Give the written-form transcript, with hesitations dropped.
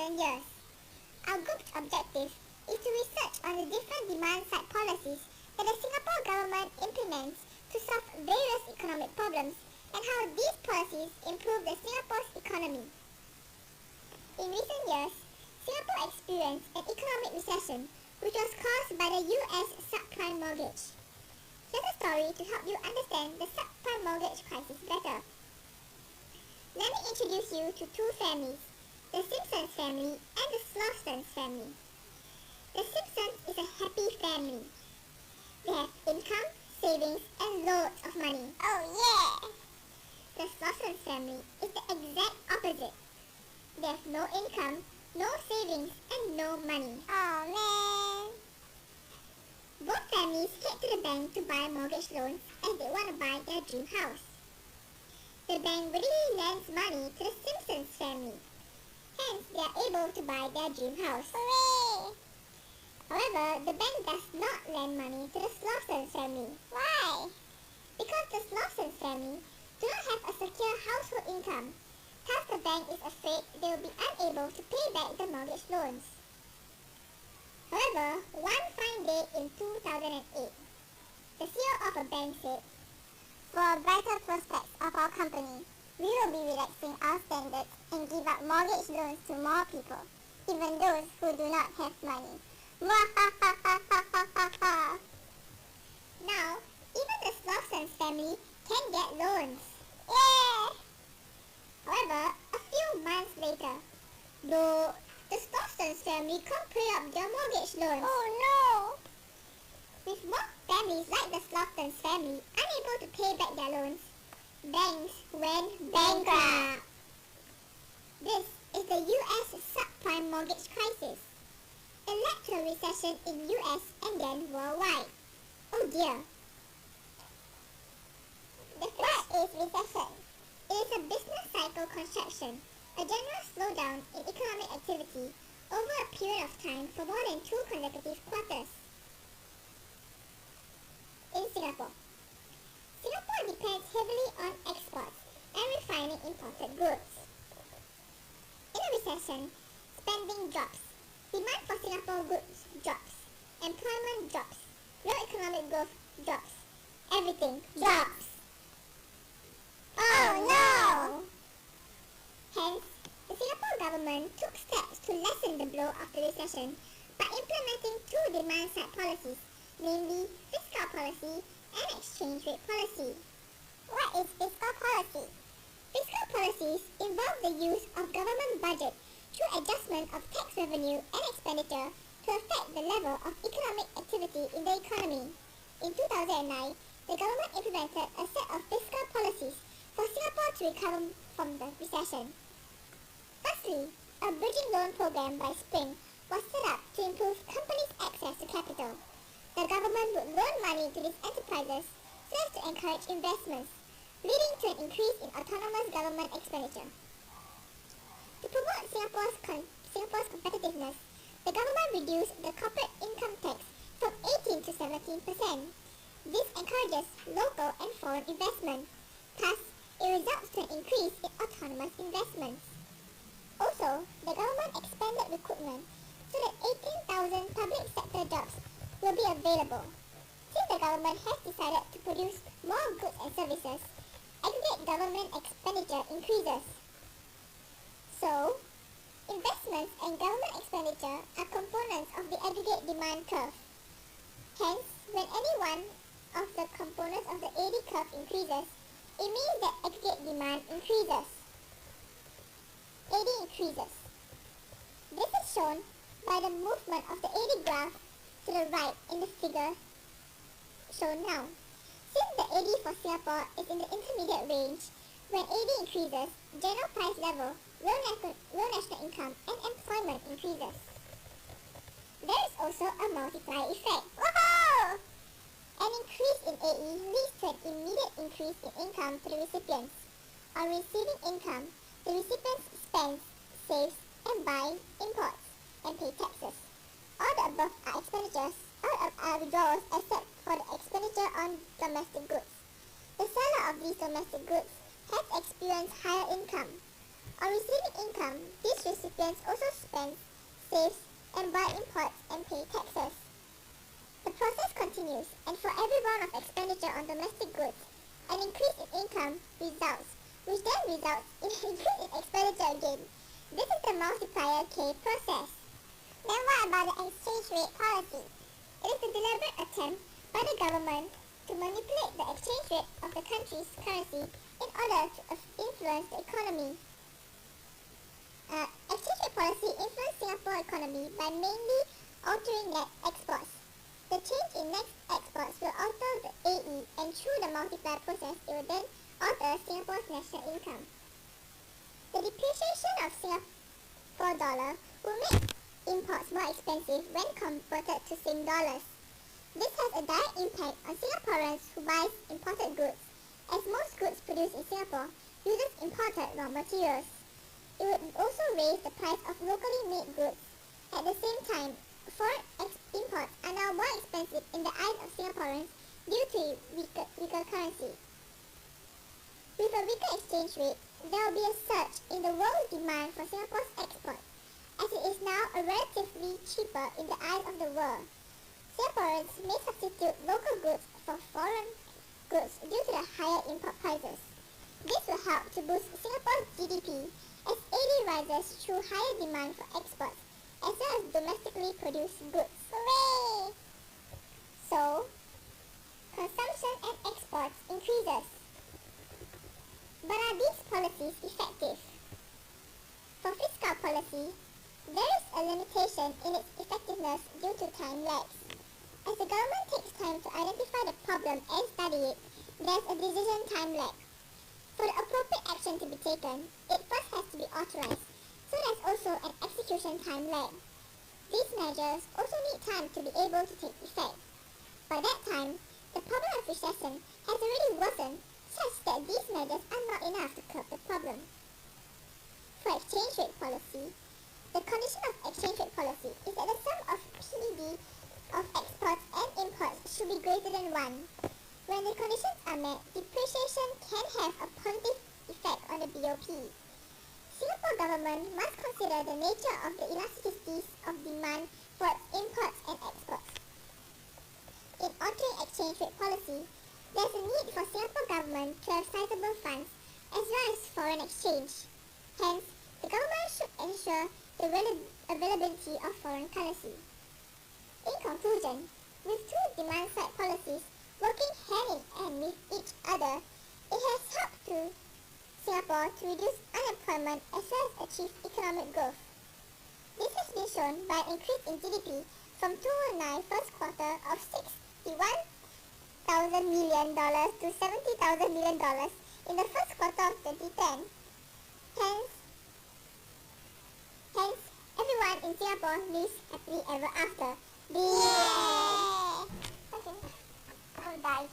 recent years. Our group's objective is to research on the different demand-side policies that the Singapore government implements to solve various economic problems and how these policies improve the Singapore's economy. In recent years, Singapore experienced an economic recession which was caused by the US subprime mortgage. Here's a story to help you understand the subprime mortgage crisis better. Let me introduce you to two families, the Simpsons family and the Slaughter's family. The Simpsons is a happy family. They have income, savings, and loads of money. Oh yeah! The Slaughter's family is the exact opposite. They have no income, no savings, and no money. Oh man! Both families head to the bank to buy mortgage loans as they want to buy their dream house. The bank readily lends money to the Simpsons family. Hence, they are able to buy their dream house. Hooray! However, the bank does not lend money to the Slaughter's family. Why? Because the Slaughter's family do not have a secure household income. Thus, the bank is afraid they will be unable to pay back the mortgage loans. However, one fine day in 2008, the CEO of a bank said, "For brighter prospects of our company, we will be relaxing our standards and give out mortgage loans to more people, even those who do not have money." Now, even the Slaughter's family can get loans. Yeah! However, a few months later, though, the Slaughter's family can't pay up their mortgage loans. Oh no! With more families like the Slaughter's family unable to pay back their loans, banks went bankrupt. This is the US subprime mortgage crisis. It led to a recession in US and then worldwide. Oh dear. The first is recession. It is a business cycle contraction, a general slowdown in economic activity over a period of time for more than 2 consecutive quarters. In Singapore, Singapore depends heavily on exports and refining imported goods. In a recession, spending drops, demand for Singapore goods drops, employment drops, real economic growth drops, everything drops. Oh no! Hence, the Singapore government took steps to lessen the blow of the recession by implementing 2 demand-side policies, namely fiscal policy and exchange rate policy. What is fiscal policy? Fiscal policies involve the use of government budget through adjustment of tax revenue and expenditure to affect the level of economic activity in the economy. In 2009, the government implemented a set of fiscal policies for Singapore to recover from the recession. Firstly, a bridging loan program by Spring was set up to improve companies' access to capital. The government would loan money to these enterprises so as to encourage investments, leading to an increase in autonomous government expenditure. To promote Singapore's competitiveness, the government reduced the corporate income tax from 18 to 17%. This encourages local and foreign investment. Thus, it results to an increase in autonomous investments. Also, the government expanded recruitment so that 18,000 public sector jobs will be available. Since the government has decided to produce more goods and services, aggregate government expenditure increases. So, investments and government expenditure are components of the aggregate demand curve. Hence, when any one of the components of the AD curve increases, it means that aggregate demand increases. AD increases. This is shown by the movement of the AD graph to the right in the figure shown now. Since the AD for Singapore is in the intermediate range, when AD increases, general price level, real national income, and employment increases. There is also a multiplier effect. Woohoo! An increase in AE leads to an immediate increase in income to the recipients. On receiving income, the recipient spends, saves, and buys, imports, and pays taxes. All the above are expenditures, are withdrawals except for the expenditure on domestic goods. The seller of these domestic goods has experienced higher income. On receiving income, these recipients also spend, save, and buy imports and pay taxes. The process continues, and for every round of expenditure on domestic goods, an increase in income results, which then results in an increase in expenditure again. This is the multiplier K process. Then what about the exchange rate policy? It is the deliberate attempt by the government to manipulate the exchange rate of the country's currency in order to influence the economy. Exchange rate policy influenced Singapore economy by mainly altering net exports. The change in net exports will alter the AE, and through the multiplier process, it will then alter Singapore's national income. The depreciation of Singapore dollar will make imports more expensive when converted to Sing dollars. This has a direct impact on Singaporeans who buy imported goods, as most goods produced in Singapore uses imported raw materials. It would also raise the price of locally made goods. At the same time, foreign imports are now more expensive in the eyes of Singaporeans due to weaker currency. With a weaker exchange rate, there will be a surge in the world demand for Singapore's export, as it is now relatively cheaper in the eyes of the world. Singaporeans may substitute local goods for foreign goods due to the higher import prices. This will help to boost Singapore's GDP as AD rises through higher demand for exports as well as domestically produced goods. Hooray! So, consumption and exports increases. But are these policies effective? For fiscal policy, there is a limitation in its effectiveness due to time lags. As the government takes time to identify the problem and study it, there's a decision time lag. For the appropriate action to be taken, it first has to be authorized, so there's also an execution time lag. These measures also need time to be able to take effect. By that time, the problem of recession has already worsened such that these measures are not enough to curb the problem. For exchange rate policy, the condition of exchange rate policy is that the sum of PDB of exports and imports should be greater than 1. When the conditions are met, depreciation can have a positive effect on the BOP. Singapore government must consider the nature of the elasticities of demand for its imports and exports. In altering exchange rate policy, there is a need for Singapore government to have sizable funds as well as foreign exchange. Hence, the government should ensure the availability of foreign currency. In conclusion, with two demand-side policies working hand in hand with each other, it has helped to Singapore to reduce unemployment as well as achieve economic growth. This has been shown by an increase in GDP from 2009 first quarter of $61,000 million to $70,000 million in the first quarter of 2010. Hence, everyone in Singapore lives happily ever after. Yeah! Okay. I'll die.